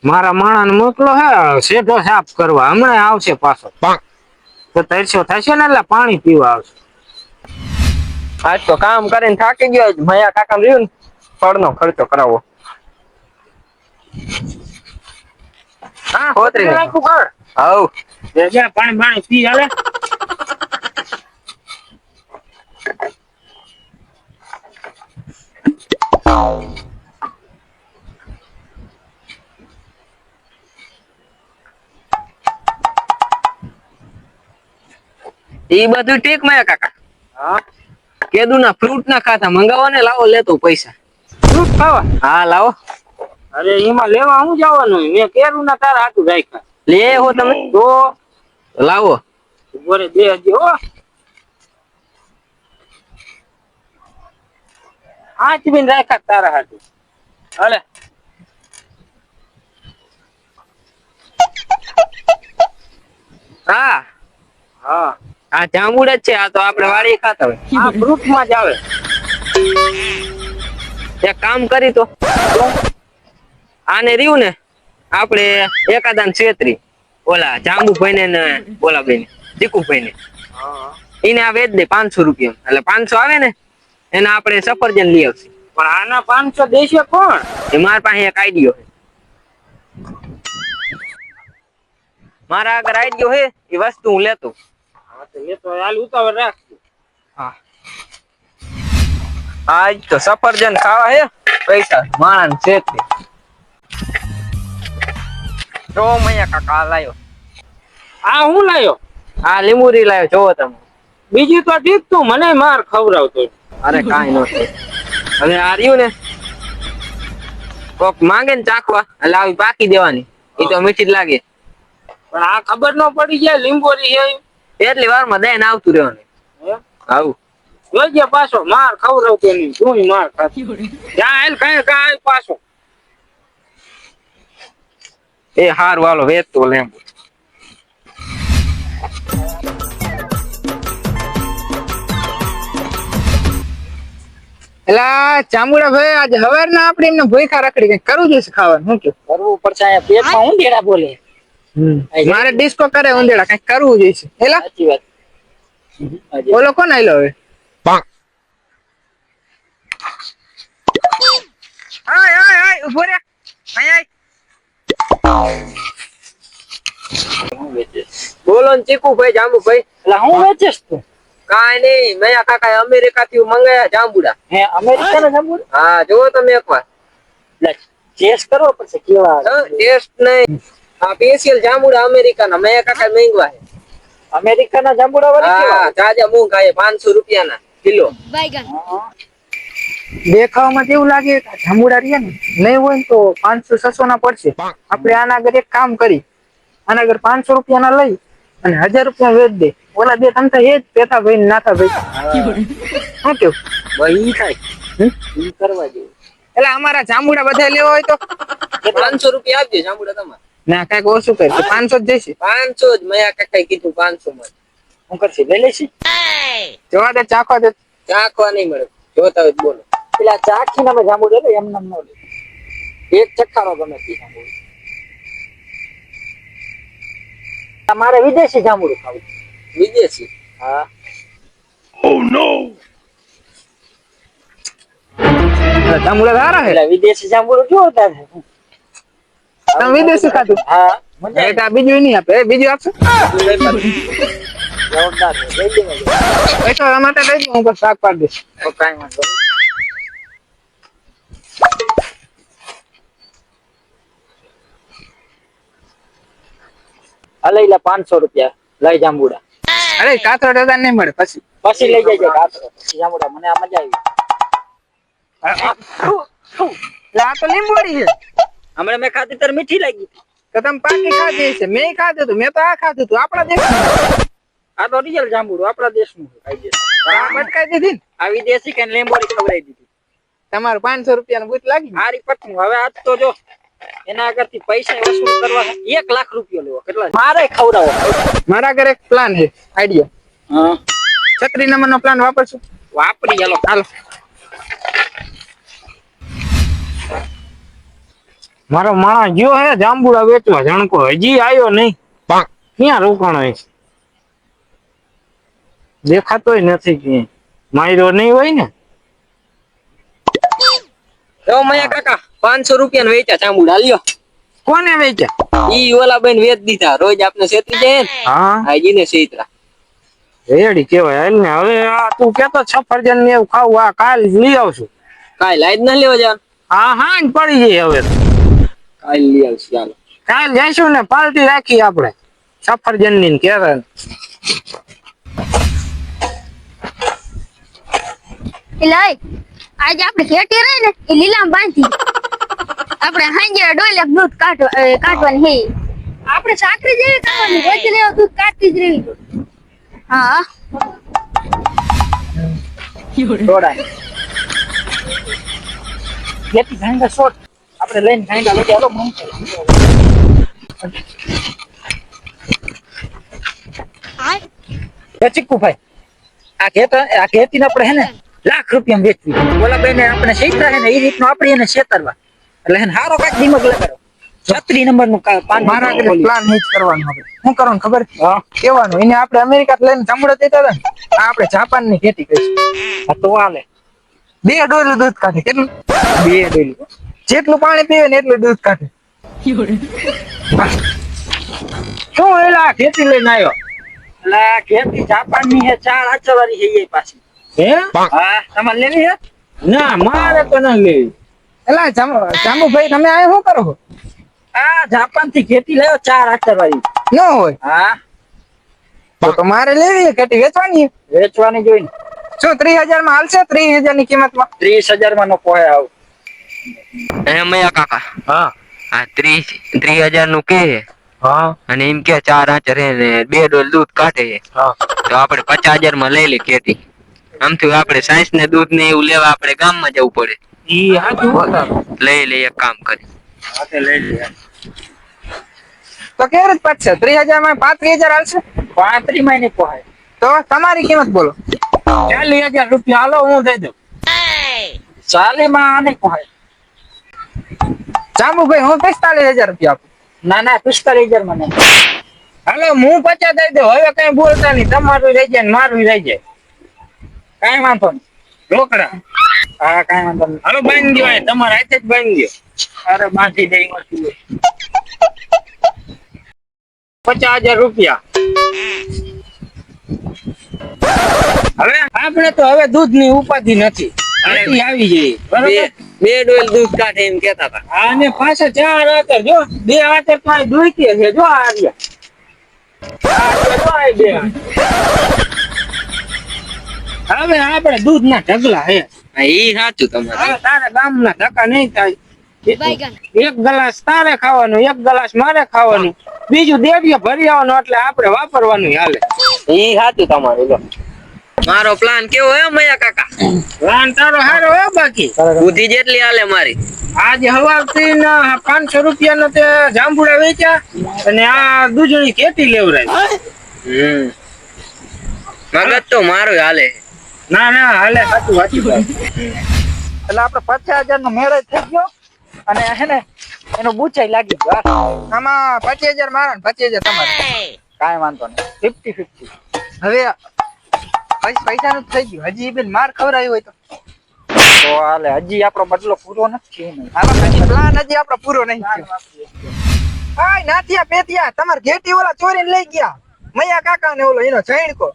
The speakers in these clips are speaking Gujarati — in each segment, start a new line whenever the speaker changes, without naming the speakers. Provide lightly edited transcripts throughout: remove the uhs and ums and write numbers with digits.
મારા માણસ મોકલો હે શેઠો સાફ કરવા, હમણાં આવશે પાછો. તો તરસ્યો થશે ને એટલે પાણી પીવા આવશે.
આજ તો કામ કરીને થાકી ગયો, મયા કાકા રહ્યું ને ફળનો ખર્ચો કરાવો.
હા
હોતરી
નાખું કર.
હવ
પાણી પાણી પી હાલે.
ઈ બધું ઠીક મયા કાકા.
હા
કેદુ ના ફ્રૂટ ના ખાતા મંગાવો ને, લાવો લેતો પૈસા.
ફ્રૂટ ખાવા?
હા લાવો.
અરે એમાં લેવા હું જવાનું? મેં કેરું ના તારા હાથું રાખ્યા.
લે હો તમે
તો
લાવો.
બોરે દે હજી હો. હાથ બિન રાખ્યા તારા હાથું. હાલે.
હા
હા
આ જાંબુડા જ છે, આ તો આપણે વાડી ખાતા હોય.
આ ફ્રૂટ માં જ આવે.
એક કામ કરી તો આને રહ્યું ને આપણે એકાદાન છેતરી ઓલા જાંબુભાઈ ને ઓલા ભાઈ ને દીકુભાઈ ને એને આ વેચ દે 500 રૂપિયા, એટલે 500 આવે ને એને આપણે સફરજન લઈ આવશે.
પણ આના 500 દેશે કોણ?
એ મારા પાસે એક આઈડિયો છે. મારા આગળ આઈડિયો હે, એ વસ્તુ હું લેતો.
હા તો એ તો હાલ ઉતાવળ રાખ.
હા આજ તો સફરજન ખાવા હે, પૈસા માણસ છેતરી. જો મૈયા કાકા લાયો.
આ હું લાયો?
આ લીંબુરી લાયો, જોવો તમે.
બીજી તો ઠીક, તું મને માર ખવડાવતો.
અરે કાઈ નો થાય. હવે આ રહ્યું ને કોક માંગે ને ચાખવા, એટલે આવી પાકી દેવાની, એ તો મીઠી જ લાગે.
પણ આ ખબર ન પડી જાય લીંબોરી છે
એટલી વારમાં દઈને આવતું રહેવાનું. આવું
જોજે પાછો માર ખવડાવતો નહીં, તું માર ખાતી. જા હાલ કઈ કાય પાછો.
એ હારું વાલો વેચતો લેમ્બુ.
એલા ચામુડા ભાઈ, આજે હવાર ના આપણે એમને ભૂખા રાખડી કઈ કરવું જોઈશે ખાવાનું. શું કે
કરવું પડશે? આ પેટમાં ઊંધેડા બોલે.
મારે ડિસ્કો કરે ઊંધેડા કઈ કરવું જોઈશે. એલા
સાચી વાત.
બોલો કોણ આયલો હવે?
આય આય આય ઉભો રે. આય આય. બોલો ને ચીકુ ભાઈ, જાંબુ ભાઈ.
એટલે હું વેચેસ તું?
કાઈ નહીં, મૈયા કાકા અમેરિકા થી મંગાયા જાંબુડા.
હે અમેરિકા ના જાંબુ?
હા જોવો તમે એકવાર.
ટેસ્ટ કરવો પડશે કેવા.
ટેસ્ટ નહીં, આ સ્પેશિયલ જાંબુડા અમેરિકા ના મૈયા કાકા મંગવા છે.
અમેરિકા ના જાંબુડા વાળી
હા
કેવા?
તાજા મૂંગા છે, 500 રૂપિયા કિલો.
દેખાવામાં કેવું લાગે? જાંબુડા રહ્યા ને નહીં હોય ને તો 500-600 ના પડશે. આપણે આના આગળ એક કામ કરી, આના આગળ 500 રૂપિયા ના લઈ અને 1000 રૂપિયા વેચ દે. ઓલા બે તમતા એ જ પેથા ભાઈ નાથા ભાઈ. શું કેવું?
ભાઈ થાય
ઈ કરવા જેવું.
એટલે અમારા જાંબુડા બધા લેવા હોય તો
500 રૂપિયા આપજો જાંબુડા તમારે.
ના કઈક ઓછું કરી 500 જ જઈશે.
500 જ મૈયા કાકાએ કીધું 500 માં.
હું કરશે લઈ લેશી?
જોવા દે, ચાખવા દે.
ચાખવા નહીં મળે, જોતા હોય તો બોલો.
પેલા ચાખી ના જાંબુ લે એમ નામ નો લે. એક ચખાડો ગમે તે જાંબુ. તમારે વિદેશી જાંબુ ખાવું?
વિદેશી?
હા.
જાંબુડા સારા છે.
એટલે વિદેશી જાંબુ કેવો થાય?
તમે વિદેશી ખાધું?
હા મજા આવે.
એટલે બીજું નહીં આપે. બીજું આપશે?
જોરદાર છે. લઈ લેવા.
પૈસા માટે લઈ હું બસ શાક પાડી દઈશ.
તો કાંઈ વાંધો નહીં. આ લઈ લે 500 રૂપિયા લઈ જાંબુડા.
અરે કાતરો દાદા નહીં મળે પછી.
પછી લઈ જજો કાતરો. પછી જાંબુડા મને આ મજા આવી.
આ તો લીંબોડી છે.
હમણાં મેં ખાધી ત્યારે મીઠી લાગી.
તો તમે પાકી ખાધી છે. મેં ખાધું હતું. મેં તો આ ખાધું હતું. આપણા દેશનું.
આ તો રિયલ જાંબુડું આપણા દેશનું છે. કાયદેસર.
આ બટકાઈ દીધી ને.
આ વિદેશી કે લેમ્બોડી ખવડાવી દીધી.
તમારું 500 રૂપિયાનું બૂથ લાગી ગયું.
હારી પટનું. હવે આજ તો જો એના આગળથી પૈસા વસૂલ કરવા 1 લાખ રૂપિયા લેવો. કેટલા? મારે ખવડાવો.
મારા ઘરે એક પ્લાન છે, આઈડિયા.
હા
36 નંબરનો પ્લાન વાપરશું.
વાપરી ચાલો.
હાલો.
મારો માણસ ગયો હે જાંબુડા વેચવા જણકો હજી આવ્યો નહીં ક્યાં રોકાણો છે દેખાતોય નથી ક્યાંય માયરો નહીં હોય ને
તો મયા કાકા 500 રૂપિયા વેચ્યા જાંબુડા લ્યો
કોને વેચ્યા
ઈ ઓલા બેન વેચ દીધા રોજ આપને છેતરી જાય ને
હા
હાજી ને છેતરા
રેડી કેવાય હાલ ને હવે આ તું કેતો સફરજન ને એવું ખાવું આ કાલ લઈ આવશું
કાઈ લાઈટ ના લેવા જા
હા હા જ પડી જઈએ હવે
કાઈ લઈ આવશું ચાલો
કાલ જઈશું ને પાર્ટી રાખી આપણે સફરજન ની ને કેરન
એલાય આજે આપણે ખેતી રહી ને એ લીલામ બાંધી આપણે હાંજે ડોલે દૂધ કાઢવાની હે આપણે સાકરી જેવી કરવાની રોજ લેવા દૂધ કાઢતી જ રહેવી હા
થોડા જેથી ગાંડા શોટ આપણે લઈને ગાંડા લઈ આલો મન ચીકુભાઈ આ ખેતી આપણે હે ને લાખ રૂપિયા વેચવી ઓલા બેને આપણે શેતરા હે ને એ રીતનું આપણે એને શેતરવા એટલે એને હારો કાંઈક દિમાગ લગાડો 36 નંબરનું મારા પ્લાન નહીં કરવાનો હવે શું કરવાનું ખબર કેવાનું એને આપણે અમેરિકા લઈને ચામડા દેતા હતા ને આ આપણે જાપાન ની ખેતી કરીશું તો હાલે 2 ડોલું દૂધ કાઢે કેટલું 2 ડોલું જેટલું પાણી પીવે ને એટલું દૂધ કાઢે શું એલા ખેતી લઈને આવ્યો એટલે ખેતી જાપાન ની હે 4 આચરવાળી છે એ પાછી
હે
હા તમારે લેવી હે
ના મારે તો ના લેવી
એલા જાંબુભાઈ તમે આ શું કરો છો આ જાપાન થી ખેતી લાવ્યો 4 આચરવાળી ન હોય હા તો મારે લેવી છે ખેતી વેચવાની જોઈને શું 30,000 માં હાલશે 30,000 ની કિંમત માં 30,000 માં નો પોહે આવ
હે મયા કાકા
હા
આ 30,000 નું કે
હા
અને એમ કે 4 આચર હે ને 2 ડોલ દૂધ કાઢે
હા
તો આપણે 50,000 માં લઈ લે ખેતી આમ તો આપણે સાયન્સ ને દૂધ ને એવું લેવા આપણે ગામમાં જવું પડે
ઈ હાચું બોલા
લઈ લે એક કામ કરી
હાથે લઈ લે
તો કેવી રીતે પડશે 30,000 માં 35,000 હાલશે 35 માં નહીં પોહાય તો તમારી કિંમત બોલો
40,000 રૂપિયા હાલો હું દઈ દઉં
40 માં આ નહીં પોહાય જાંબુભાઈ હું 45,000 રૂપિયા આપું ના 45,000 માં નહીં
હાલો હું 50 દઈ દઉં હવે કઈ બોલતા નહીં તમારું રહી જાય ને મારું રહી જાય
કાંઈ વાંધો નહીં
રોકડા
હા કાંઈ વાંધો નહીં
હાલો બાંધી ગયો તમારા હાથે જ બાંધી ગયો
અરે બાંધી દઈ મળતું
50,000 રૂપિયા હવે આપણે તો હવે દૂધ ની ઉપાધિ નથી ખેતી આવી જઈ બરાબર
2 ડોલ દૂધ કાઢે એમ કેતા હતા
આને પાછા 4 આચર જો 2 આચર તો આ દુઈતી છે જો આ રહ્યા હવે આપણે દૂધ ના ઢગલા હે
હા ઈ સાચું તમારે
હવે તારે ગામ ના ધક્કા નહીં થાય
બાયગન
એક ગ્લાસ તારે ખાવાનું એક ગ્લાસ મારે ખાવાનું બીજું દેડીએ ભરી આવવાનું એટલે આપણે વાપરવાનું હાલે
ઈ સાચું તમારું લો મારો પ્લાન કેવો હે મયા કાકા
પ્લાન તારો હારો હે બાકી
બુદ્ધિ જેટલી હાલે મારી
આજે હવારથી ના 500 રૂપિયા નો તે જાંબુડા વેચ્યા અને આ દૂધની ખેતી લેવરાય
મગજ તો મારો હાલે
ના હાલે સાચું વાંચી
એટલે આપણે 50,000 નો મેરેજ થઈ ગયો અને હે ને એનો બુચાઈ લાગી ગયો આમાં 25,000 મારો ને 25,000 તમારે કાંઈ વાંધો નહીં 50-50 હવે પૈસા નું થઈ ગયું હજી બેન માર ખવડાવી હોય તો હાલે હજી આપણો બદલો પૂરો નથી પ્લાન હજી આપણો પૂરો નહીં હાય નાથિયા પેતિયા તમાર ઘેટી ઓલા ચોરીને લઈ ગયા મૈયા કાકા ને ઓલો એનો ચૈણકો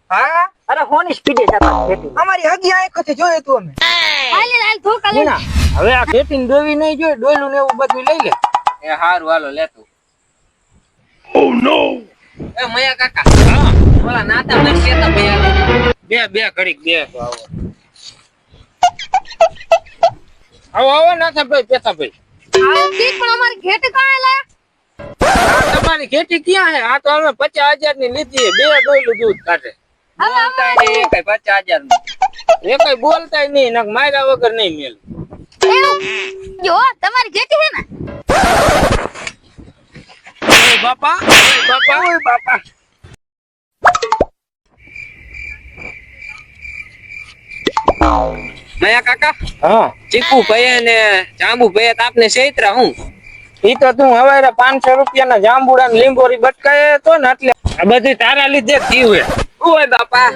હા અરે હોની સ્પીડે જતા ઘેટી અમારી હજી આંખોથી જોયું તું અમે
હાલ ધોકા લે
હવે આ ખેતી ને દોવી નહીં જોઈએ ડોયલું ને એવું બધું લઈ લે
એ હારું હાલો લેતું
ઓ નો
એ મયા કાકા હા ઓલા નાતા મેં કેતા ભૈયા
બે ઘડીક બે તો આવો નાથા ભાઈ પેથા ભાઈ
ઠીક પણ અમારી ઘેટ કાંઈ લાયા
આ તમારી ખેતી ક્યાં હે આ તો અમે 50,000 ની લીધી 2 ડોયલું દૂધ કાઢે
બોલતા નહીં કઈ 50,000 નું
એ કઈ બોલતાય નહીં નક માર્યા વગર નહીં મેલ
જો તમારી ઘેટી હે ને
ઓય બાપા ઓય બાપા
મયા કાકા
હા
ચીકુ ભાઈ ને જાંબુ ભાઈ આપને છેતરા હું
ઈ તો તું હવે 500 રૂપિયાના જાંબુડા ને લીંબોરી બટકાય તો ને એટલે આ બધી તારા લીધે જ થયું હે
ઓય બાપા